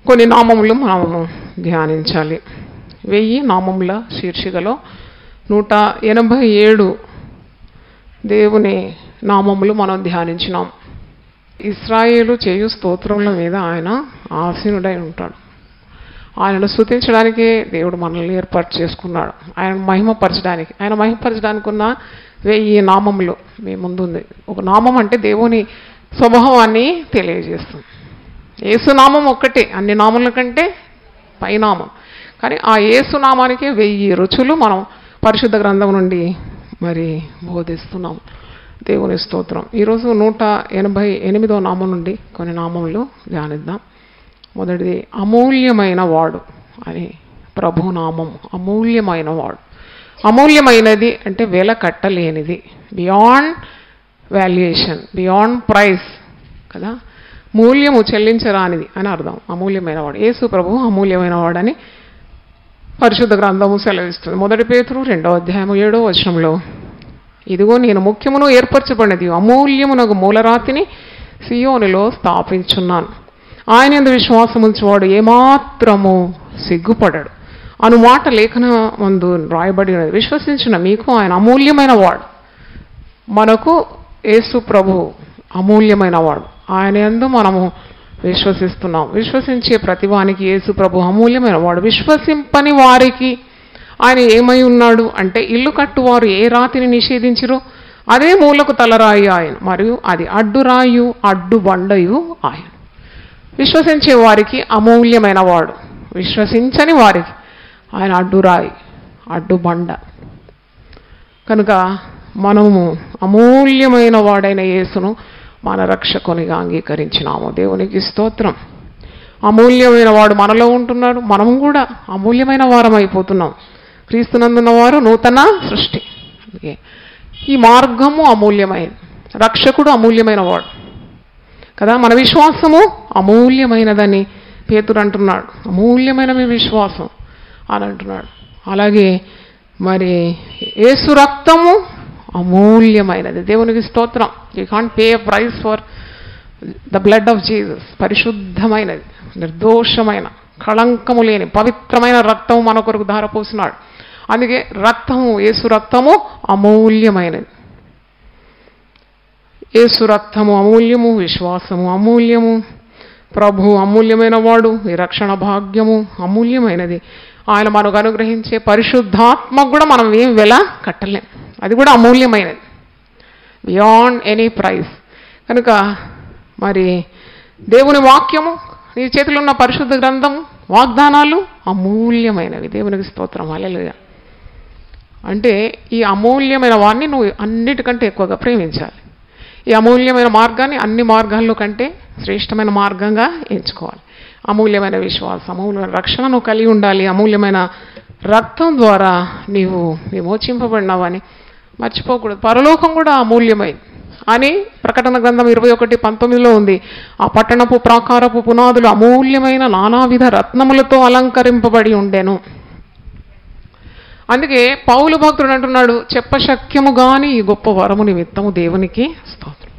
కొన్ని నామములు మనము ధ్యానించాలి. 1000 నామముల శీర్షికలో 187 దేవుని నామములు మనం ధ్యానించినాం. ఇశ్రాయేలు చేయు స్తోత్రముల మీద ఆయన ఆసీనుడై ఉంటాడు. ఆయనను స్తుతించడానికే దేవుడు మనల్ని ఏర్పాటు చేసుకున్నాడు. ఆయన మహిమపరచడానికి, ఆయన మహిమపరచడానికి ఉన్న 1000 నామములు మీ ముందుంది. ఒక నామం అంటే దేవుని స్వభావాన్ని తెలియజేస్తుంది. యేసునామం ఒక్కటే, అన్ని నామముల కంటే పైనామం. కానీ ఆ యేసునామానికి 1000 రుచులు మనం పరిశుద్ధ గ్రంథం నుండి మరి బోధిస్తున్నాం. దేవుని స్తోత్రం. ఈరోజు 188వ నామం నుండి కొన్ని నామములు ధ్యానిద్దాం. మొదటిది అమూల్యమైన వాడు అని ప్రభు నామం. అమూల్యమైన వాడు. అమూల్యమైనది అంటే వెల కట్టలేనిది, బియాండ్ వాల్యుయేషన్, బియాండ్ ప్రైస్ కదా, మూల్యము చెల్లించరానిది అని అర్థం. అమూల్యమైన వాడు యేసు ప్రభు అమూల్యమైన వాడని పరిశుద్ధ గ్రంథము సెలవిస్తుంది. 1 పేతురు 2వ అధ్యాయము 7వ వచనంలో, ఇదిగో నేను ముఖ్యమును ఏర్పరచబడినది అమూల్యమునకు మూలరాతిని సియోనులో స్థాపించున్నాను, ఆయన యందు విశ్వాసముంచువాడు ఏమాత్రము సిగ్గుపడడు అను మాట లేఖన మందు రాయబడి ఉన్నది. విశ్వసించిన మీకు ఆయన అమూల్యమైన వాడు. మనకు యేసు ప్రభు అమూల్యమైన వాడు. ఆయన యందు మనము విశ్వసిస్తున్నాం. విశ్వసించే ప్రతివానికి యేసు ప్రభు అమూల్యమైన వాడు. విశ్వసింపని వారికి ఆయన ఏమై ఉన్నాడు అంటే, ఇల్లు కట్టువారు ఏ రాతిని నిషేధించిరో అదే మూలకు తలరాయి ఆయన, మరియు అది అడ్డురాయు అడ్డు బండయు ఆయన. విశ్వసించే వారికి అమూల్యమైన వాడు, విశ్వసించని వారికి ఆయన అడ్డురాయి అడ్డు బండ. కనుక మనము అమూల్యమైన వాడైన యేసును మన రక్షకునిగా అంగీకరించినాము. దేవునికి స్తోత్రం. అమూల్యమైన వాడు మనలో ఉంటున్నాడు. మనము కూడా అమూల్యమైన వారం అయిపోతున్నాం. క్రీస్తునందున్న వారు నూతన సృష్టి. ఈ మార్గము అమూల్యమైనది, రక్షకుడు అమూల్యమైన వాడు కదా. మన విశ్వాసము అమూల్యమైనదని పేతురు అంటున్నాడు. అమూల్యమైన మీ విశ్వాసం అని అంటున్నాడు. అలాగే మరి యేసు రక్తము అమూల్యమైనది. దేవునికి స్తోత్రం. You can't pay a price for the blood of Jesus. పరిశుద్ధమైనది, నిర్దోషమైన, కళంకము లేని పవిత్రమైన రక్తము మన కొరకు ధారపోసినాడు. అందుకే రక్తము, యేసు రక్తము అమూల్యమైనది. యేసు రక్తము అమూల్యము, విశ్వాసము అమూల్యము, ప్రభు అమూల్యమైన వాడు, ఈ రక్షణ భాగ్యము అమూల్యమైనది. ఆయన మనకు అనుగ్రహించే పరిశుద్ధాత్మ కూడా మనం ఏం వెల కట్టలేం, అది కూడా అమూల్యమైనది, బియాండ్ ఎనీ ప్రైస్. కనుక మరి దేవుని వాక్యము, నీ చేతిలో ఉన్న పరిశుద్ధ గ్రంథం, వాగ్దానాలు అమూల్యమైనవి. దేవునికి స్తోత్రం. హల్లెలూయా. అంటే ఈ అమూల్యమైన వాడిని నువ్వు అన్నిటికంటే ఎక్కువగా ప్రేమించాలి. ఈ అమూల్యమైన మార్గాన్ని అన్ని మార్గాల్లో కంటే శ్రేష్టమైన మార్గంగా ఎంచుకోవాలి. అమూల్యమైన విశ్వాసం, అమూల్యమైన రక్షణ నువ్వు కలిగి ఉండాలి. అమూల్యమైన రక్తం ద్వారా నీవు విమోచింపబడినావని మర్చిపోకూడదు. పరలోకం కూడా అమూల్యమైంది అని ప్రకటన గ్రంథం 21:19లో ఉంది. ఆ పట్టణపు ప్రాకారపు పునాదులు అమూల్యమైన నానావిధ రత్నములతో అలంకరింపబడి ఉండెను. అందుకే పౌలు భక్తుడు అంటున్నాడు, చెప్పశక్యము గాని ఈ గొప్ప వరము నిమిత్తము దేవునికి స్తోత్రం.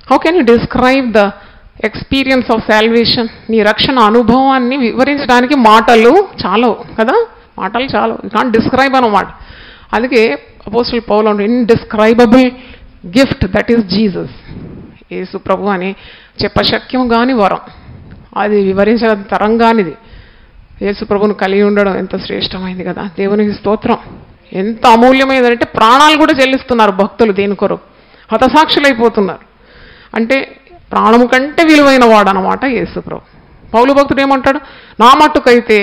How can you describe the experience of salvation? నీ రక్షణ అనుభవాన్ని వివరించడానికి మాటలు చాలవు కదా, మాటలు చాలవు. యూ కాంట్ డిస్క్రైబ్ అన్నమాట. అందుకే అపోస్టల్ పౌలు అంటాడు, ఇన్డిస్క్రైబబుల్ గిఫ్ట్ దట్ ఈస్ జీసస్. యేసు ప్రభు అని చెప్పశక్యం కాని వరం, అది వివరించడం తరం కానిది. యేసు ప్రభువును కలిగి ఉండడం ఎంత శ్రేష్టమైంది కదా. దేవునికి స్తోత్రం. ఎంత అమూల్యమైనదంటే ప్రాణాలు కూడా చెల్లిస్తున్నారు భక్తులు దీని కొరకు, హతసాక్షులైపోతున్నారు. అంటే ప్రాణము కంటే విలువైన వాడు అన్నమాట యేసు ప్రభు. పౌలు భక్తుడు ఏమంటాడు, నా మట్టుకైతే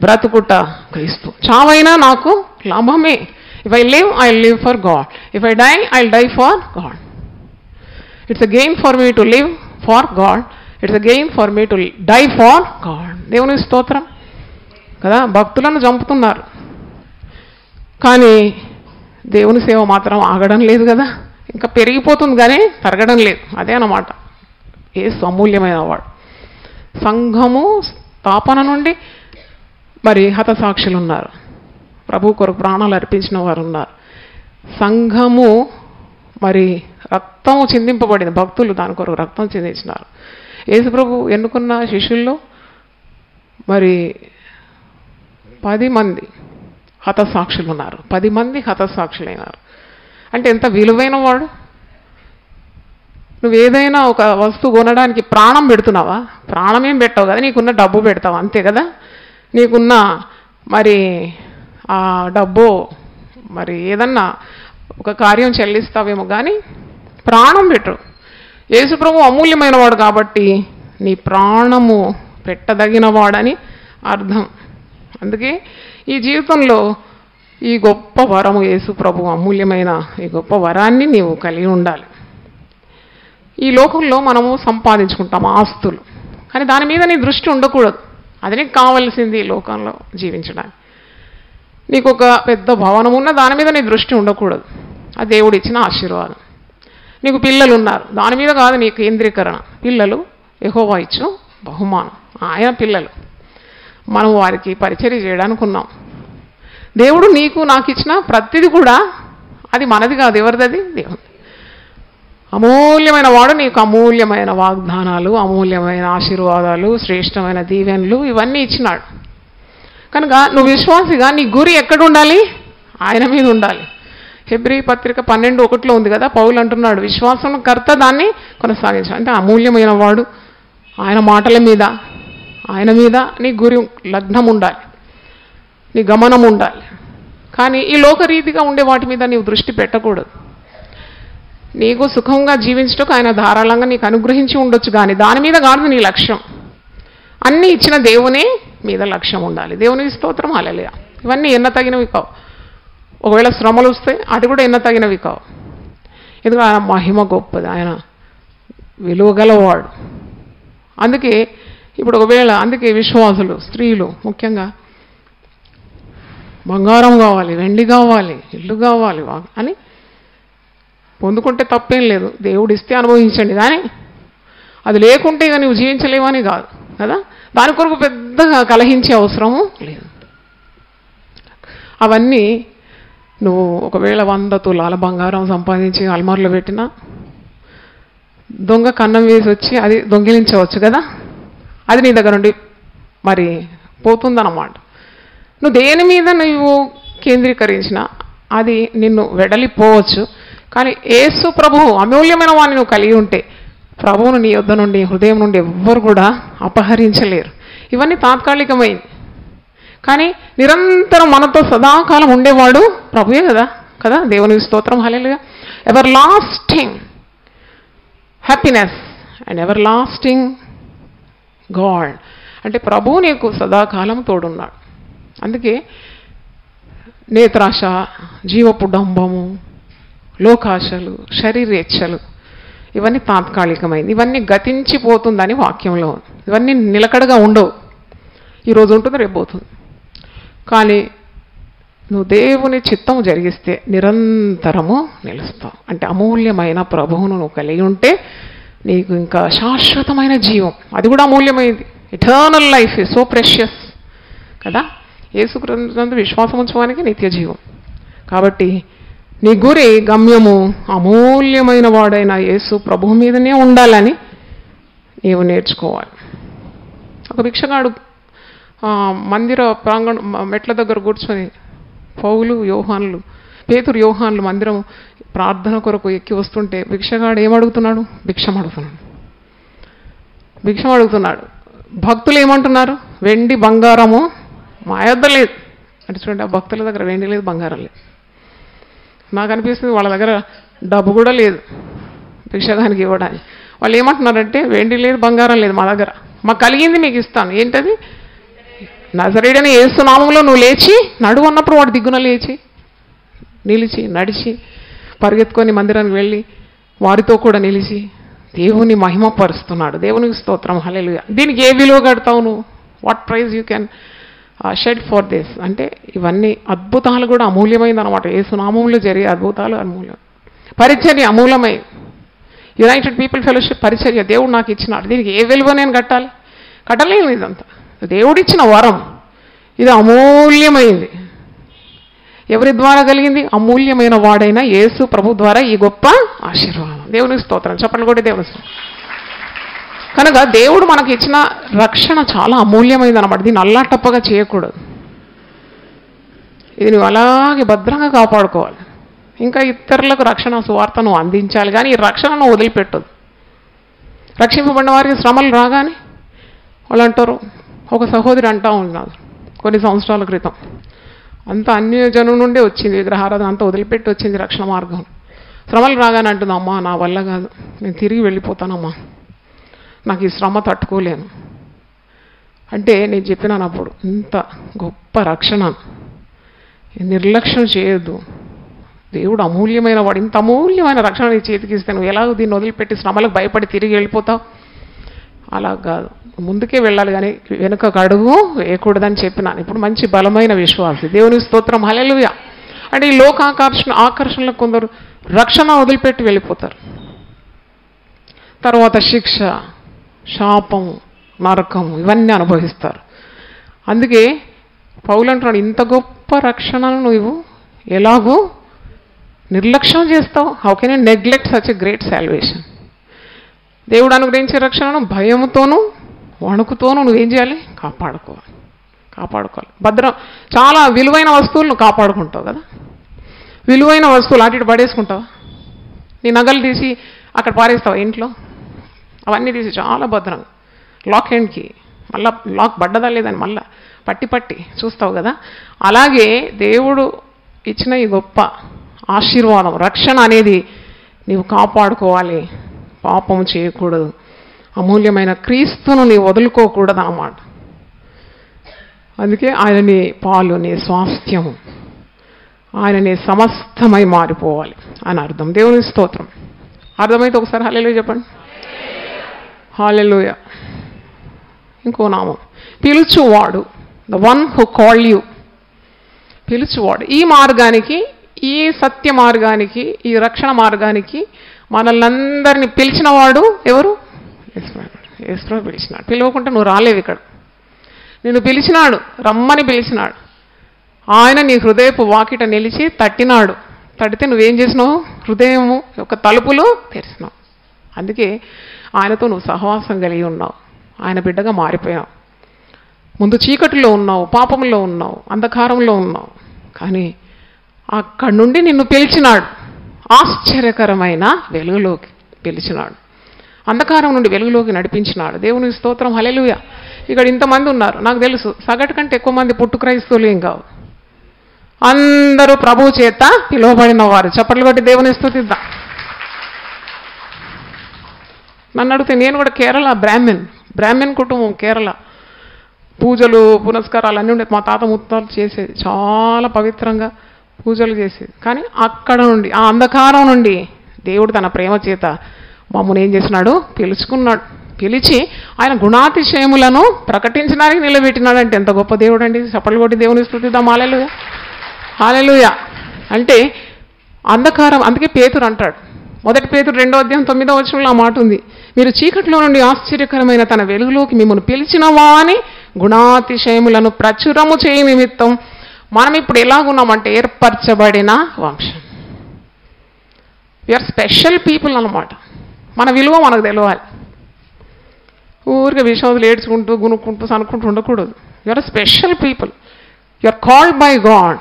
బ్రతుకుట క్రీస్తు, చావైనా నాకు లాభమే. If I live I live for God, if I die I die for God. It's a gain for me to live for God, it's a gain for me to die for God. దేవునికి స్తోత్రం కదా. భక్తులను చంపుతున్నారు కానీ దేవుని సేవ మాత్రం ఆగడం లేదు కదా, ఇంకా పెరిగిపోతుంది కానీ తరగడం లేదు. అదే అన్నమాట యేసు అమూల్యమైన వాడు. సంఘము స్థాపన నుండి మరి హతసాక్షులు ఉన్నారు, ప్రభు కొరకు ప్రాణాలు అర్పించిన వారు ఉన్నారు. సంఘము మరి రక్తం చిందింపబడింది, భక్తులు దాని కొరకు రక్తం చిందించినారు. యేసు ప్రభు ఎన్నుకున్న శిష్యుల్లో మరి 10 మంది హతసాక్షులు ఉన్నారు. 10 మంది హతసాక్షులైనారు. అంటే ఎంత విలువైన వాడు. నువ్వు ఏదైనా ఒక వస్తువు కొనడానికి ప్రాణం పెడుతున్నావా? ప్రాణమేం పెట్టావు కదా, నీకున్న డబ్బు పెడతావు అంతే కదా. నీకున్న మరి ఆ డబ్బు మరి ఏదన్నా ఒక కార్యం చెల్లిస్తావేమో కానీ ప్రాణం పెట్టు. యేసుప్రభు అమూల్యమైన వాడు కాబట్టి నీ ప్రాణము పెట్టదగిన వాడని అర్థం. అందుకే ఈ జీవితంలో ఈ గొప్ప వరము, యేసుప్రభు అమూల్యమైన ఈ గొప్ప వరాన్ని నీవు కలిగి ఉండాలి. ఈ లోకంలో మనము సంపాదించుకుంటాం ఆస్తులు, కానీ దాని మీద నీ దృష్టి ఉండకూడదు. అది నీకు కావాల్సింది ఈ లోకంలో జీవించడానికి. నీకు ఒక పెద్ద భవనం ఉన్న దాని మీద నీ దృష్టి ఉండకూడదు. అది దేవుడు ఇచ్చిన ఆశీర్వాదం. నీకు పిల్లలు ఉన్నారు, దాని మీద కాదు నీ కేంద్రీకరణ. పిల్లలు యెహోవా ఇచ్చు బహుమానం, ఆయన పిల్లలు. మనం వారికి పరిచర్య చేయడానికి ఉన్నాం. దేవుడు నీకు నాకు ఇచ్చిన ప్రతిదీ కూడా అది మనది కాదు. ఎవరిది? దేవుడు. అమూల్యమైన వాడు నీకు అమూల్యమైన వాగ్దానాలు, అమూల్యమైన ఆశీర్వాదాలు, శ్రేష్టమైన దీవెనలు ఇవన్నీ ఇచ్చినాడు. కనుక నువ్వు విశ్వాసిగా నీ గురి ఎక్కడ ఉండాలి? ఆయన మీద ఉండాలి. హెబ్రీ పత్రిక 12:1 ఉంది కదా, పౌలు అంటున్నాడు విశ్వాసం కర్త దాన్ని కొనసాగించాలి. అంటే అమూల్యమైన వాడు ఆయన మాటల మీద, ఆయన మీద నీ గురి లగ్నం ఉండాలి, నీ గమనం ఉండాలి. కానీ ఈ లోకరీతిగా ఉండే వాటి మీద నీవు దృష్టి పెట్టకూడదు. నీకు సుఖంగా జీవించటకు ఆయన ధారాళంగా నీకు అనుగ్రహించి ఉండొచ్చు, కానీ దాని మీద కాదు నీ లక్ష్యం. అన్నీ ఇచ్చిన దేవుని మీద లక్ష్యం ఉండాలి. దేవునికి స్తోత్రం, హల్లెలూయా. ఇవన్నీ ఎన్న తగినవి కావు. ఒకవేళ శ్రమలు వస్తే అది కూడా ఎన్న తగినవి కావు. ఎందుకంటే ఆయన మహిమ గొప్పది, ఆయన విలువగలవాడు. అందుకే ఇప్పుడు ఒకవేళ అందుకే విశ్వాసులు, స్త్రీలు ముఖ్యంగా బంగారం కావాలి, వెండి కావాలి, ఇల్లు కావాలి అని పొందుకుంటే తప్పేం లేదు. దేవుడు ఇస్తే అనుభవించండి, కానీ అది లేకుంటే ఇక నువ్వు జీవించలేవని కాదు కదా. దాని కొరకు పెద్దగా కలహించే అవసరము లేదు. అవన్నీ నువ్వు ఒకవేళ 100 తులాల బంగారం సంపాదించి అల్మార్లో పెట్టినా దొంగ కన్నం వేసి వచ్చి అది దొంగిలించవచ్చు కదా. అది నీ దగ్గర నుండి మరి పోతుందన్నమాట. నువ్వు దేని మీద నువ్వు కేంద్రీకరించినా అది నిన్ను వెడలిపోవచ్చు. కానీ యేసు ప్రభువు అమూల్యమైన వాడిని నువ్వు కలిగి ఉంటే ప్రభువును నీ యొద్ద నుండి, హృదయం నుండి ఎవ్వరు కూడా అపహరించలేరు. ఇవన్నీ తాత్కాలికమైంది, కానీ నిరంతరం మనతో సదాకాలం ఉండేవాడు ప్రభువే కదా. దేవునికి స్తోత్రం, హల్లెలూయా. Everlasting happiness and everlasting god అంటే ప్రభువు నీకు సదాకాలం తోడున్నాడు. అందుకే నేత్రాశ, జీవపు డంబము, లోకాశలు, శరీరేచ్ఛలు ఇవన్నీ తాత్కాలికమైంది. ఇవన్నీ గతించిపోతుందని వాక్యంలో ఉంది. ఇవన్నీ నిలకడగా ఉండవు. ఈరోజు ఉంటుంది, రేపు పోతుంది. కానీ నువ్వు దేవుని చిత్తం జరిగిస్తే నిరంతరము నిలుస్తావు. అంటే అమూల్యమైన ప్రభువును నువ్వు కలిగి ఉంటే నీకు ఇంకా శాశ్వతమైన జీవం, అది కూడా అమూల్యమైంది. Eternal life is so precious కదా. యేసుక్రీస్తు విశ్వాసం ఉంచడానికి నిత్య జీవం. కాబట్టి నీ గురి, గమ్యము అమూల్యమైన వాడైన యేసు ప్రభువు మీదనే ఉండాలని నీవు నేర్చుకోవాలి. ఒక భిక్షగాడు మందిర ప్రాంగణం మెట్ల దగ్గర కూర్చొని పౌలు, యోహాన్లు, పేతురు, యోహాన్లు మందిరం ప్రార్థన కొరకు ఎక్కి వస్తుంటే భిక్షగాడు ఏమడుగుతున్నాడు? భిక్షం అడుగుతున్నాడు. భక్తులు ఏమంటున్నారు? వెండి బంగారము మా యొద్ద లేదు అంటే చూడండి, ఆ భక్తుల దగ్గర వెండి లేదు, బంగారం లేదు. నాకు అనిపిస్తుంది వాళ్ళ దగ్గర డబ్బు కూడా లేదు భిక్షగానికి ఇవ్వడానికి. వాళ్ళు ఏమంటున్నారంటే వెండి లేదు, బంగారం లేదు మా దగ్గర, మాకు కలిగింది మీకు ఇస్తాను. ఏంటది? నజరేయుడైన యేసు నామములో నువ్వు లేచి నడువు అన్నప్పుడు వాడు దిగ్గున లేచి నిలిచి నడిచి పరిగెత్తుకొని మందిరానికి వెళ్ళి వారితో కూడా నిలిచి దేవుని మహిమపరుస్తున్నాడు. దేవునికి స్తోత్రం, హల్లెలూయా. దీనికి ఏ విలువ కడతావు నువ్వు? What prize you can shed for this? అంటే ఇవన్నీ అద్భుతాలు కూడా అమూల్యమైంది అనమాట. యేసు నామములో జరిగే అద్భుతాలు అమూల్యం. పరిచర్య అమూల్యమై, యునైటెడ్ పీపుల్ ఫెలోషిప్ పరిచర్య దేవుడు నాకు ఇచ్చినాడు. దీనికి ఏ విలువ నేను కట్టలేను. ఇదంతా దేవుడిచ్చిన వరం, ఇది అమూల్యమైంది. ఎవరి ద్వారా కలిగింది? అమూల్యమైన వాడైన యేసు ప్రభు ద్వారా ఈ గొప్ప ఆశీర్వాదం. దేవునికి స్తోత్రం, చెప్పండి కూడా దేవుని స్తోత్రం. కనుక దేవుడు మనకి ఇచ్చిన రక్షణ చాలా అమూల్యమైంది అన్నమాట. దీన్ని అల్లాటప్పగా చేయకూడదు. ఇది నువ్వు అలాగే భద్రంగా కాపాడుకోవాలి. ఇంకా ఇతరులకు రక్షణ సువార్తను అందించాలి, కానీ ఈ రక్షణను వదిలిపెట్టదు. రక్షింపబడిన వారికి శ్రమలు రాగానే వాళ్ళు అంటారు, ఒక సహోదరి అంటూ ఉన్నారు కొన్ని సంవత్సరాల క్రితం, అంత అన్యజనం నుండే వచ్చింది విగ్రహారాధన, అంతా వదిలిపెట్టి వచ్చింది రక్షణ మార్గం. శ్రమలు రాగానే అంటుంది, అమ్మా నా వల్ల కాదు, నేను తిరిగి వెళ్ళిపోతానమ్మా, నాకు ఈ శ్రమ తట్టుకోలేను అంటే నేను చెప్పినాను అప్పుడు, ఇంత గొప్ప రక్షణ నిర్లక్ష్యం చేయొద్దు. దేవుడు అమూల్యమైన వాడు, ఇంత అమూల్యమైన రక్షణ నీ చేతికి ఇస్తే నువ్వు ఎలాగో దీన్ని వదిలిపెట్టి శ్రమలకు భయపడి తిరిగి వెళ్ళిపోతావు? అలా కాదు, ముందుకే వెళ్ళాలి కానీ వెనుక అడుగు వేయకూడదని చెప్పినాను. ఇప్పుడు మంచి బలమైన విశ్వాసి, దేవుని స్తోత్రం, హల్లెలూయా. అంటే ఈ ఆకర్షణలకు కొందరు రక్షణ వదిలిపెట్టి వెళ్ళిపోతారు, తర్వాత శిక్ష, శాపం, నరకం ఇవన్నీ అనుభవిస్తారు. అందుకే పౌలు అంటున్నాడు, ఇంత గొప్ప రక్షణను నువ్వు ఎలాగో నిర్లక్ష్యం చేస్తావు? How can you neglect such a great salvation? దేవుడు అనుగ్రహించే రక్షణను భయంతోనూ వణుకుతోనూ నువ్వేం చేయాలి? కాపాడుకోవాలి. భద్రం, చాలా విలువైన వస్తువులను కాపాడుకుంటావు కదా. విలువైన వస్తువులు అటు ఇటు పడేసుకుంటావా? నీ నగలు తీసి అక్కడ పారేస్తావా ఇంట్లో? అవన్నీ తీసి చాలా భద్రంగా లాక్ హ్యాండ్కి, మళ్ళీ లాక్ పడ్డదా లేదని మళ్ళీ పట్టి చూస్తావు కదా. అలాగే దేవుడు ఇచ్చిన ఈ గొప్ప ఆశీర్వాదం, రక్షణ అనేది నీవు కాపాడుకోవాలి, పాపం చేయకూడదు, అమూల్యమైన క్రీస్తును నీవు వదులుకోకూడదు అన్నమాట. అందుకే ఆయన నీ పాలు, నీ స్వాస్థ్యము, ఆయన నీ సమస్తమై మారిపోవాలి అని అర్థం. దేవుని స్తోత్రం. అర్థమైతే ఒకసారి హల్లెలూయా చెప్పండి. హల్లెలూయా. ఇంకో నామం, పిలుచువాడు, the one who call you. పిలుచువాడు, ఈ మార్గానికి, ఈ సత్య మార్గానికి, ఈ రక్షణ మార్గానికి మనల్ని అందరినీ పిలిచినవాడు ఎవరు? యేసు పిలిచినాడు. పిలవకుంటే నువ్వు రాలేవు. ఇక్కడ నిన్ను పిలిచినాడు, రమ్మని పిలిచినాడు. ఆయన నీ హృదయపు వాకిట నిలిచి తట్టినాడు. తడితే నువ్వేం చేసినావు? హృదయము యొక్క తలుపులు తెరిచినావు. అందుకే ఆయనతో నువ్వు సహవాసం కలిగి ఉన్నావు, ఆయన బిడ్డగా మారిపోయావు. ముందు చీకటిలో ఉన్నావు, పాపంలో ఉన్నావు, అంధకారంలో ఉన్నావు, కానీ అక్కడి నుండి నిన్ను పిలిచినాడు, ఆశ్చర్యకరమైన వెలుగులోకి పిలిచినాడు, అంధకారం నుండి వెలుగులోకి నడిపించినాడు. దేవుని స్తోత్రం, హల్లెలూయా. ఇక్కడ ఇంతమంది ఉన్నారు, నాకు తెలుసు సగటు కంటే ఎక్కువ మంది పుట్టు క్రైస్తవులు ఏం కావు, అందరూ ప్రభువు చేత పిలువబడిన వారు. చప్పట్లు కొట్టి దేవుని స్తుతిద్దాం. నన్ను అడిగితే నేను కూడా కేరళ బ్రాహ్మణ్ కుటుంబం, కేరళ. పూజలు పునస్కారాలు అన్నీ ఉండేది. మా తాత ముత్తాలు చేసేది, చాలా పవిత్రంగా పూజలు చేసేది. కానీ అక్కడ నుండి, ఆ అంధకారం నుండి దేవుడు తన ప్రేమ చేత మమ్మల్ని ఏం చేసినాడు? పిలుచుకున్నాడు. పిలిచి ఆయన గుణాతిశయములను ప్రకటించడానికి నిలబెట్టినాడు. అంటే ఎంత గొప్ప దేవుడు అండి. చప్పట్లు కొట్టి దేవుని స్తుతిద్దాం. హల్లెలూయా, హల్లెలూయా. అంటే అంధకారం, అందుకే పేతురు అంటాడు, 1 పేతురు 2:9 ఆ మాట ఉంది, మీరు చీకటిలో నుండి ఆశ్చర్యకరమైన తన వెలుగులోకి మిమ్మల్ని పిలిచిన వాని గుణాతిశయములను ప్రచురము చేయ నిమిత్తం మనం ఇప్పుడు ఎలాగున్నామంటే ఏర్పరచబడిన వంశం. వీఆర్ స్పెషల్ పీపుల్ అన్నమాట. మన విలువ మనకు తెలియాలి. ఊరికే విశ్వాసులు ఏడ్చుకుంటూ గునుక్కుంటూ సనుక్కుంటూ ఉండకూడదు. You're special people. You're called by God,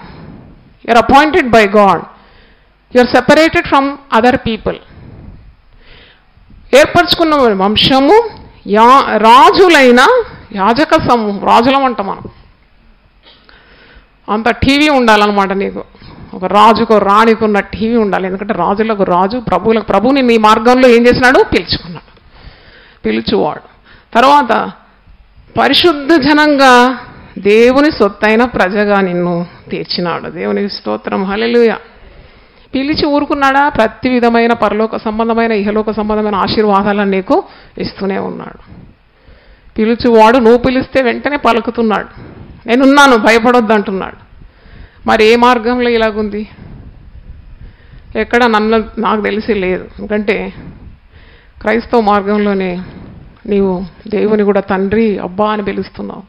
you're appointed by God, you're separated from other people. ఏర్పరచుకున్న వంశము, రాజులైన యాజక సమూహం. రాజులం అంట మనం. అంత టీవీ ఉండాలన్నమాట నీకు. ఒక రాజుకో రాణికున్న టీవీ ఉండాలి. ఎందుకంటే రాజులకు రాజు, ప్రభువులకు ప్రభువుని నీ మార్గంలో ఏం చేసినాడు? పిలుచుకున్నాడు. పిలుచువాడు. తర్వాత పరిశుద్ధ జనంగా దేవుని సొత్తైన ప్రజగా నిన్ను తీర్చినాడు. దేవుని స్తోత్రం, హల్లెలూయా. పిలిచి ఊరుకున్నాడా? ప్రతి విధమైన పరలోక సంబంధమైన, ఇహలోక సంబంధమైన ఆశీర్వాదాలను నీకు ఇస్తూనే ఉన్నాడు. పిలుచువాడు, నువ్వు పిలిస్తే వెంటనే పలుకుతున్నాడు. నేనున్నాను, భయపడొద్దు అంటున్నాడు. మరి ఏ మార్గంలో ఇలాగుంది? ఎక్కడ నాకు తెలిసి లేదు. ఎందుకంటే క్రైస్తవ మార్గంలోనే నీవు దేవుని కూడా తండ్రి, అబ్బా అని పిలుస్తున్నావు.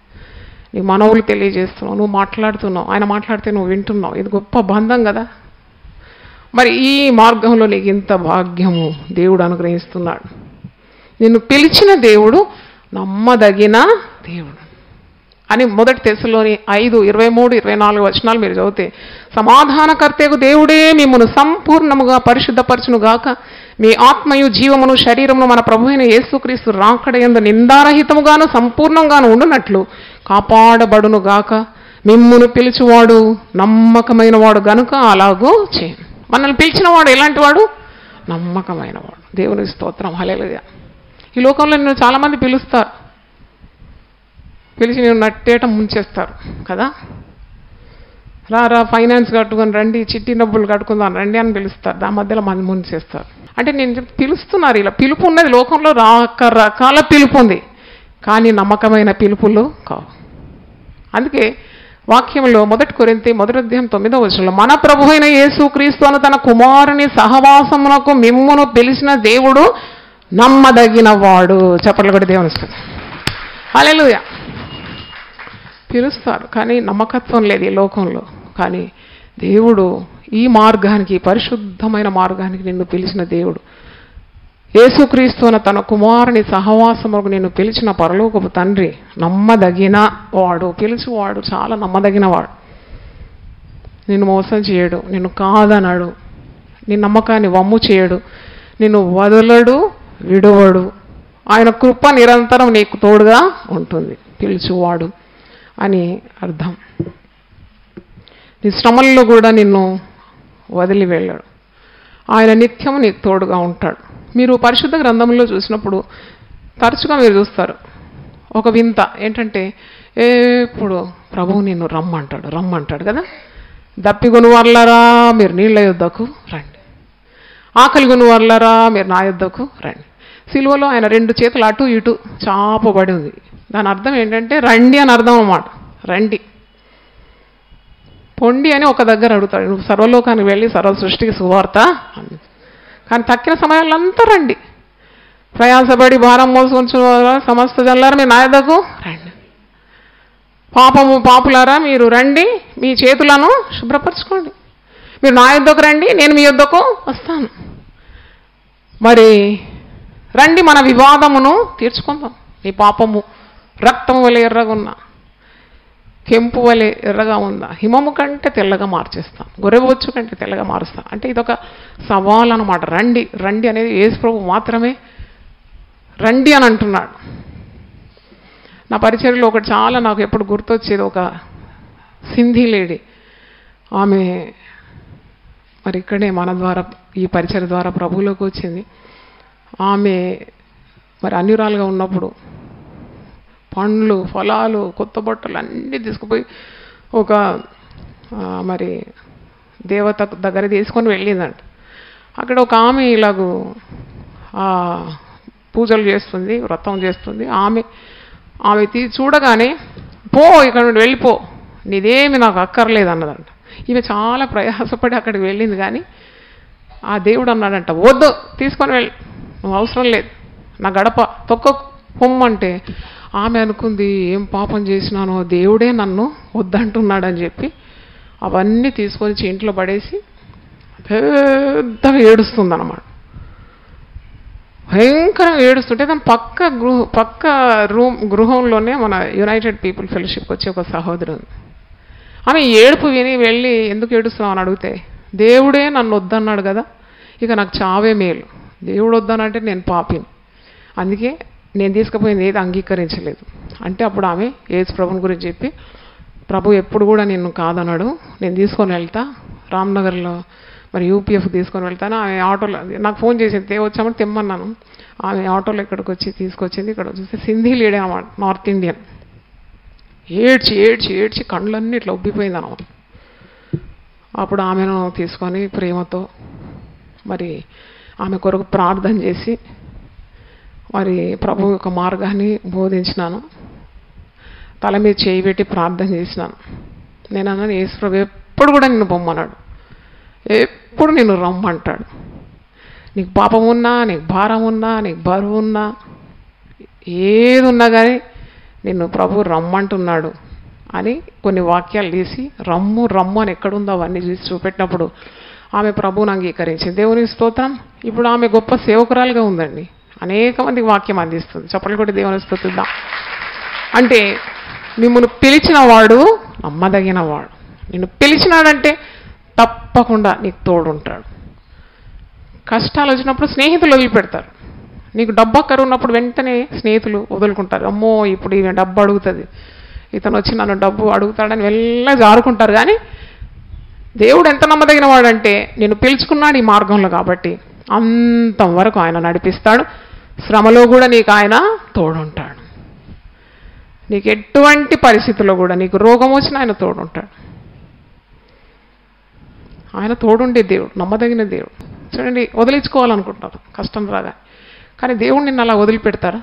నీ మనవులు తెలియజేస్తున్నావు, నువ్వు మాట్లాడుతున్నావు, ఆయన మాట్లాడితే నువ్వు వింటున్నావు. ఇది గొప్ప బంధం కదా. మరి ఈ మార్గంలో నీకు ఇంత భాగ్యము దేవుడు అనుగ్రహిస్తున్నాడు. నిన్ను పిలిచిన దేవుడు నమ్మదగిన దేవుడు అని 1 తెస్సలోని 5:23-24 వచనాలు మీరు చదివితే, సమాధానకర్తకు దేవుడే మిమ్మును సంపూర్ణముగా పరిశుద్ధపరచునుగాక, మీ ఆత్మయు జీవమును శరీరమును మన ప్రభు అయిన యేసుక్రీస్తు రాకడయందు నిందారహితముగాను సంపూర్ణంగాను ఉండునట్లు కాపాడబడునుగాక. మిమ్మును పిలిచివాడు నమ్మకమైన వాడు గనుక అలాగూ చేయను. మనల్ని పిలిచిన వాడు ఎలాంటి వాడు? నమ్మకమైన వాడు. దేవుని స్తోత్రం, హల్లెలూయా. ఈ లోకంలో నిన్ను చాలామంది పిలుస్తారు, పిలిచి నేను నట్టేట ముంచేస్తారు కదా. రా ఫైనాన్స్ కట్టుకొని రండి, చిట్టి డబ్బులు కట్టుకుందాం రండి అని పిలుస్తారు. దాని మధ్యలో మంది ముంచేస్తారు. అంటే నేను పిలుస్తున్నారు. ఇలా పిలుపు ఉన్నది లోకంలో, రకరకాల పిలుపు ఉంది, కానీ నమ్మకమైన పిలుపులు కావు. అందుకే వాక్యంలో 1 కొరింథీ 1:9 మన ప్రభు అయిన యేసుక్రీస్తు అను తన కుమారుని సహవాసమునకు మిమ్మును పిలిచిన దేవుడు నమ్మదగిన వాడు. చప్పట్లు కొట్టి దేవుని స్తుతించండి. హల్లెలూయా. పిలుస్తారు కానీ నమ్మకత్వం లేదు ఈ లోకంలో. కానీ దేవుడు ఈ మార్గానికి, పరిశుద్ధమైన మార్గానికి నిన్ను పిలిచిన దేవుడు, యేసుక్రీస్తు అన్న తన కుమారుని సహవాసముకు నిన్ను పిలిచిన పరలోకపు తండ్రి నమ్మదగిన వాడు. పిలిచివాడు చాలా నమ్మదగిన వాడు. నిన్ను మోసం చేయడు, నిన్ను కాదనడు, నీ నమ్మకాన్ని వమ్ము చేయడు, నిన్ను వదలడు, విడువడు. ఆయన కృప నిరంతరం నీకు తోడుగా ఉంటుంది. పిలిచివాడు అని అర్థం. నీ శ్రమల్లో కూడా నిన్ను వదిలి వెళ్ళాడు. ఆయన నిత్యం నీకు తోడుగా ఉంటాడు. మీరు పరిశుద్ధ గ్రంథంలో చూసినప్పుడు తరచుగా మీరు చూస్తారు ఒక వింత ఏంటంటే, ఎప్పుడు ప్రభువు నిన్ను రమ్మంటాడు కదా. దప్పిగొను వర్లరా మీరు నీళ్ళ యుద్ధకు రండి, ఆకలిగొను వర్లరా మీరు నా యుద్ధకు రండి. సిలువలో ఆయన 2 చేతులు అటు ఇటు చాపబడి ఉంది. దాని అర్థం ఏంటంటే రండి అని అర్థం అన్నమాట. రండి, పొండి అని ఒక దగ్గర అడుగుతాడు, నువ్వు సర్వలోకానికి వెళ్ళి సర్వ సృష్టికి సువార్త అని. కానీ తక్కిన సమయాల్లో అంతా రండి, ప్రయాసపడి భారం మోసుకొని సమస్త జనులారా మీరు నా యొద్దకు రండి, పాపులారా మీరు రండి, మీ చేతులను శుభ్రపరచుకోండి, మీరు నా యొద్దకు రండి, నేను మీ యొద్దకు వస్తాను. మరి రండి, మన వివాదమును తీర్చుకుందాం. నీ పాపము రక్తము వలె ఎర్రగా ఉన్నా, కెంపు వలె ఎర్రగా ఉందా, హిమము కంటే తెల్లగా మార్చేస్తాను, గొర్రెబొచ్చు కంటే తెల్లగా మారుస్తాను. అంటే ఇదొక సవాల్ అన్నమాట. రండి రండి అనేది యేసు ప్రభు మాత్రమే రండి అని అంటున్నాడు. నా పరిచర్యలో ఒకటి చాలా నాకు ఎప్పుడు గుర్తొచ్చేది, ఒక సింధీ లేడీ. ఆమె మరి ఇక్కడే మన ద్వారా, ఈ పరిచర్య ద్వారా ప్రభువులోకి వచ్చింది. ఆమె మరి అన్యురాలుగా ఉన్నప్పుడు పండ్లు, ఫలాలు, కొత్త బట్టలు అన్నీ తీసుకుపోయి ఒక మరి దేవత దగ్గర తీసుకొని వెళ్ళిందంట. అక్కడ ఒక ఆమె ఇలాగూ పూజలు చేస్తుంది, వ్రతం చేస్తుంది. ఆమె చూడగానే పో, ఇక్కడ నుండి వెళ్ళిపో, నీదేమి నాకు అక్కర్లేదు అన్నదంట. ఈమె చాలా ప్రయాసపడి అక్కడికి వెళ్ళింది. కానీ ఆ దేవుడు అన్నాడంట, వద్దు, తీసుకొని వెళ్ళి, నువ్వు అవసరం లేదు, నా గడప తొక్క పొమ్మంటే ఆమె అనుకుంది, ఏం పాపం చేసినానో, దేవుడే నన్ను వద్దంటున్నాడని చెప్పి అవన్నీ తీసుకొని ఇంట్లో పడేసి పెద్దగా ఏడుస్తుంది అన్నమాట. భయంకరంగా ఏడుస్తుంటే దాని పక్క గృహంలోనే మన యునైటెడ్ పీపుల్ ఫెలోషిప్కి వచ్చే ఒక సహోదరుడు. ఆమె ఏడుపు విని వెళ్ళి, ఎందుకు ఏడుస్తున్నావు అని అడిగితే, దేవుడే నన్ను వద్దన్నాడు కదా, ఇక నాకు చావే మేలు, దేవుడు వద్దనంటే నేను పాపిని, అందుకే నేను తీసుకుపోయింది ఏది అంగీకరించలేదు అంటే. అప్పుడు ఆమె యేసు ప్రభుని గురించి చెప్పి, ప్రభు ఎప్పుడు కూడా నిన్ను కాదన్నాడు, నేను తీసుకొని వెళ్తా, రామ్నగర్లో మరి యూపీఎఫ్ తీసుకొని వెళ్తాను. ఆమె ఆటోలో నాకు ఫోన్ చేసింది, వచ్చామని తెమ్మన్నాను. ఆమె ఆటోలో ఇక్కడికి వచ్చి తీసుకొచ్చింది. ఇక్కడ చూస్తే సింధీ లేడీ అన్నమాట, నార్త్ ఇండియన్. ఏడ్చి ఏడ్చి ఏడ్చి కళ్ళన్నీ ఇట్లా ఉబ్బిపోయింది అన్నమాట. అప్పుడు ఆమెను తీసుకొని ప్రేమతో మరి ఆమె కొరకు ప్రార్థన చేసి మరి ప్రభు యొక్క మార్గాన్ని బోధించినాను. తల మీద చేయి పెట్టి ప్రార్థన చేసినాను. నేను అన్నాను, యేసు ప్రభు ఎప్పుడు కూడా నిన్ను పొమ్మన్నాడు, ఎప్పుడు నిన్ను రమ్మంటాడు. నీకు పాపం ఉన్నా, నీకు భారం ఉన్నా, నీకు బరువు ఉన్నా, ఏది ఉన్నా కానీ నిన్ను ప్రభు రమ్మంటున్నాడు అని కొన్ని వాక్యాలు తీసి రమ్ము రమ్ము అని ఎక్కడుందో అవన్నీ చూసి చూపెట్టినప్పుడు ఆమె ప్రభువుని అంగీకరించింది. దేవుని స్తోత్రం. ఇప్పుడు ఆమె గొప్ప సేవకురాలుగా ఉందండి. అనేక మందికి వాక్యం అందిస్తుంది. చప్పట్లు కొట్టి దేవుని స్తుతిద్దాం. అంటే మిమ్మల్ని పిలిచిన వాడు నమ్మదగిన వాడు. నిన్ను పిలిచినాడంటే తప్పకుండా నీకు తోడుంటాడు. కష్టాలు వచ్చినప్పుడు స్నేహితులు వదిలిపెడతారు. నీకు డబ్బు అక్కర ఉన్నప్పుడు వెంటనే స్నేహితులు వదులుకుంటారు. అమ్మో ఇప్పుడు ఈమె డబ్బు అడుగుతుంది, ఇతను వచ్చి నన్ను డబ్బు అడుగుతాడని వెళ్ళ జారుకుంటారు. కానీ దేవుడు ఎంత నమ్మదగిన వాడంటే నిన్ను పిలుచుకున్నాడు ఈ మార్గంలో కాబట్టి అంతవరకు ఆయన నడిపిస్తాడు. శ్రమలో కూడా నీకు ఆయన తోడుంటాడు. నీకు ఎటువంటి పరిస్థితుల్లో కూడా నీకు రోగం వచ్చినా ఆయన తోడుంటాడు. ఆయన తోడుండే దేవుడు, నమ్మదగిన దేవుడు. చూడండి, వదిలించుకోవాలనుకుంటారు కష్టం రాగా, కానీ దేవుడు నిన్ను అలా వదిలిపెడతారా?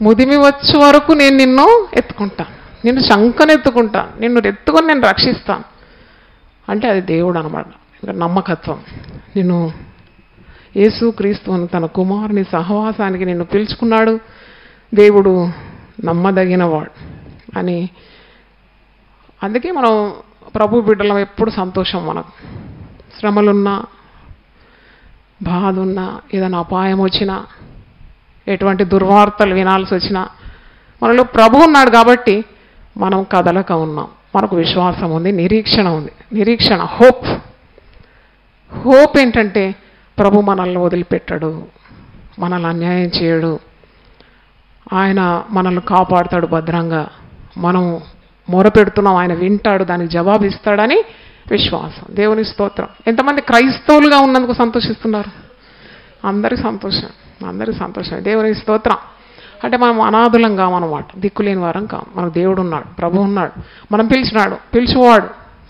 ముదిమి వచ్చే వరకు నేను నిన్ను ఎత్తుకుంటాను, నిన్ను శంకనెత్తుకుంటాను, నిన్ను ఎత్తుకొని నేను రక్షిస్తాను అంటే అది దేవుడు అన్నమాట. ఇంకా నమ్మకత్వం. నిన్ను యేసు క్రీస్తుని తన కుమారుని సహవాసానికి నిన్ను పిలుచుకున్నాడు. దేవుడు నమ్మదగినవాడు అని. అందుకే మనం ప్రభు బిడ్డలం ఎప్పుడు సంతోషం. మనకు శ్రమలున్నా, బాధ ఉన్నా, ఏదైనా అపాయం వచ్చినా, ఎటువంటి దుర్వార్తలు వినాల్సి వచ్చినా మనలో ప్రభు ఉన్నాడు కాబట్టి మనం కదలక ఉన్నాం. మనకు విశ్వాసం ఉంది, నిరీక్షణ ఉంది. నిరీక్షణ, హోప్ ఏంటంటే ప్రభు మనల్ని వదిలిపెట్టాడు, మనల్ని అన్యాయం చేయడు, ఆయన మనల్ని కాపాడుతాడు భద్రంగా. మనం మొరపెడుతున్నాం, ఆయన వింటాడు, దానికి జవాబు ఇస్తాడని విశ్వాసం. దేవుని స్తోత్రం. ఎంతమంది క్రైస్తవులుగా ఉన్నందుకు సంతోషిస్తున్నారు? అందరికీ సంతోషం, అందరికీ సంతోషం. దేవుని స్తోత్రం. అంటే మనం అనాథులం కామన్నమాట, దిక్కులేని వారం కాం. మనకు దేవుడు ఉన్నాడు, ప్రభు ఉన్నాడు, మనం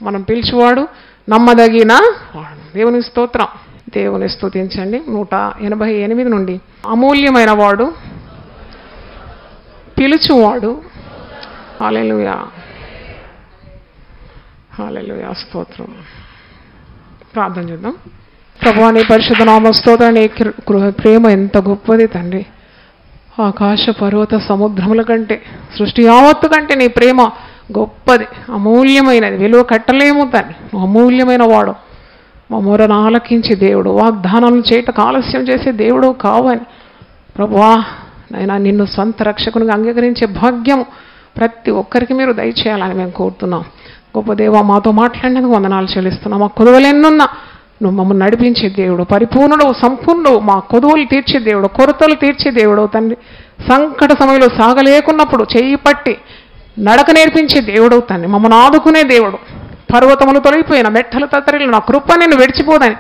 మనం పిలిచేవాడు నమ్మదగిన వాడు. దేవుని స్తోత్రం. దేవుని స్తుతించండి. 188 నుండి. అమూల్యమైన వాడు, పిలుచువాడు. హల్లెలూయా, హల్లెలూయా, స్తోత్రం. ప్రార్థన చేద్దాం. ప్రభువా, నీ పరిశుద్ధ నామ స్తోత్రం. నీ ప్రేమ ఎంత గొప్పది తండ్రి. ఆకాశ పర్వత సముద్రముల కంటే, సృష్టి యావత్తు కంటే నీ ప్రేమ గొప్పది, అమూల్యమైనది, విలువ కట్టలేము తండ్రి. అమూల్యమైన వాడు, మా మొరను ఆలకించి దేవుడు, వాగ్దానాలను చేయటకు ఆలస్యం చేసే దేవుడు కావని ప్రభువా నైనా నిన్ను సొంత రక్షకునిగా అంగీకరించే భాగ్యం ప్రతి ఒక్కరికి మీరు దయచేయాలని మేము కోరుతున్నాం. గొప్ప దేవా, మాతో మాట్లాడినందుకు వందనాలు చెల్లిస్తున్నాం. మా కొదువలెన్నున్నా నువ్వు మమ్మల్ని నడిపించే దేవుడు, పరిపూర్ణుడు, సంపూర్ణుడు, మా కొదువులు తీర్చే దేవుడు, కొరతలు తీర్చే దేవుడు తండ్రి. సంకట సమయంలో సాగలేకున్నప్పుడు చేయి పట్టి నడక నేర్పించే దేవుడు తండ్రి. మమ్మల్ని ఆదుకునే దేవుడు. పర్వతములు తొలగిపోయిన, మెట్టలు తత్తరిల్లు, నా కృప నిన్ను విడిచిపోదని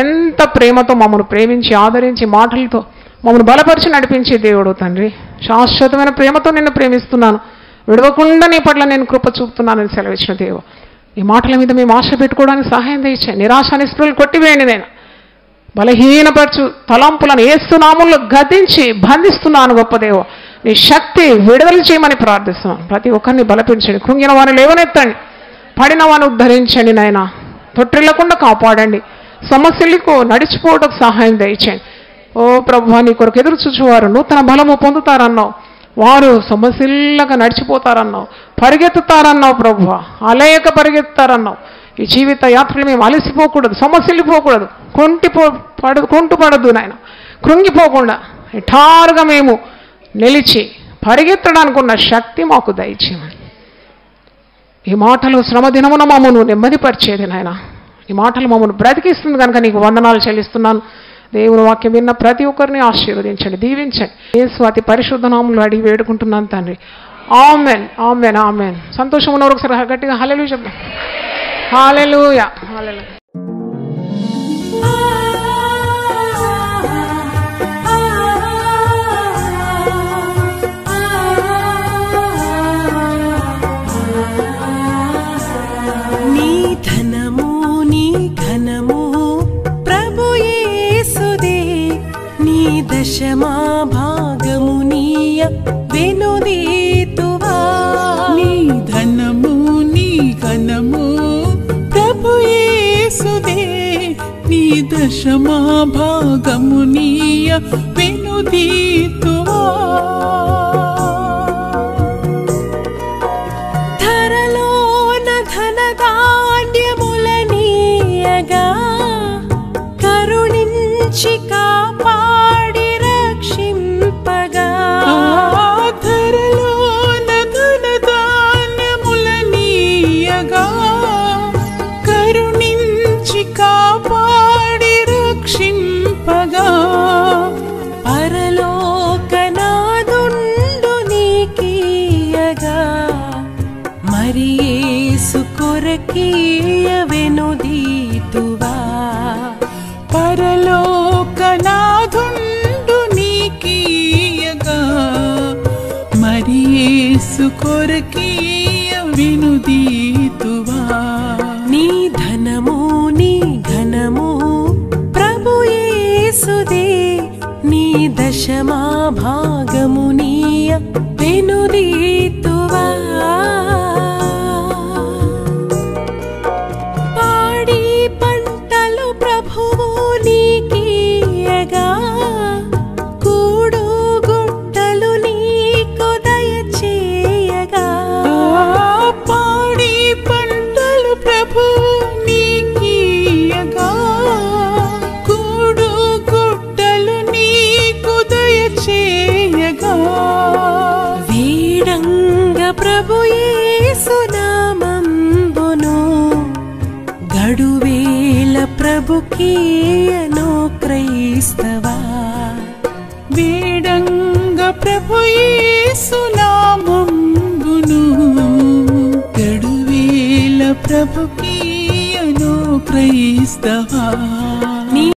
ఎంత ప్రేమతో మమ్మల్ని ప్రేమించి ఆదరించి మాటలతో మమ్మల్ని బలపరిచి నడిపించే దేవుడు తండ్రి. శాశ్వతమైన ప్రేమతో నిన్ను ప్రేమిస్తున్నాను, విడవకుండా నీ పట్ల నేను కృప చూపుతున్నానని సెలవిచ్చిన దేవ, ఈ మాటల మీద మేము ఆశ పెట్టుకోవడానికి సహాయం తెచ్చాను. నిరాశ నిస్పృహలు కొట్టివేయండి. నేను బలహీనపరచు తలంపులను యేసు నామములో గద్దించి బంధిస్తున్నాను. గొప్ప దేవ, నీ శక్తి విడుదల చేయమని ప్రార్థిస్తున్నాను. ప్రతి ఒక్కరిని బలపించండి, కృంగిన వారిని లేవనెత్తండి, పడిన వారిని ఉద్ధరించండి నాయన, తొట్టిల్లకుండా కాపాడండి, సమస్యలకు నడిచిపోవడానికి సహాయం దయచేయండి. ఓ ప్రభువా, నీ కొరకు ఎదురు చూచువారు నూతన బలము పొందుతారన్నావు, వారు సమస్యలుగా నడిచిపోతారన్నావు, పరిగెత్తుతారన్నావు ప్రభువా, అలయక పరిగెత్తారన్నావు. ఈ జీవిత యాత్రలు మేము అలసిపోకూడదు, సమస్యలు పోకూడదు, కుంటుపడద్దు నాయన, కృంగిపోకుండా నిఠారుగా మేము నిలిచి పరిగెత్తడానికి ఉన్న శక్తి మాకు దయచేయమని. ఈ మాటలు శ్రమ దినమున మమ్మను నెమ్మదిపరిచేది నాయన. ఈ మాటలు మమ్మల్ని బ్రతికిస్తుంది కనుక నీకు వందనాలు చెల్లిస్తున్నాను. దేవుని వాక్యం విన్న ప్రతి ఒక్కరిని ఆశీర్వదించండి, దీవించండి. యేసు అతి పరిశుద్ధ నామములో అడిగి వేడుకుంటున్నాను తండ్రి. Amen, amen, amen. సంతోషం ఉన్నవారు ఒకసారి గట్టిగా హల్లెలూయా చెప్దాం. హల్లెలూయా, హల్లెలూయా. దశమా భాగము నీయ వెనుదీతువా. నీ ధనము నీ ఘనము ప్రభు యేసుదే, నీ దశమా భాగము నీయ వెనుదీతువా. ధరలోన ధనధాన్యములనీయగా కరుణించి కాపాడి ప్రభుకీయవెనుదీతువా పరలోకనాథుండు నీకీయగా మరి యేసు కొరకీయ వినుదీతువా నీ ధనము నీ ఘనము ప్రభు యేసుదే నీ దశమా భాగము నీయ వెనుదీతువా పాడి పంటలు ప్రభువు నీకీయగా కూడు గుట్టలు నీకు దయచేయగా పాడి పంటలు ప్రభువు నీకీయగా కూడు గుట్టలు నీకు దయచేయగా వీడంగ ప్రభు యేసు నామంబును గడువేల ప్రభుకీయను క్రైస్తవా వేడంగ ప్రభు యేసు నామంబును గడువేల ప్రభుకీయను క్రైస్తవా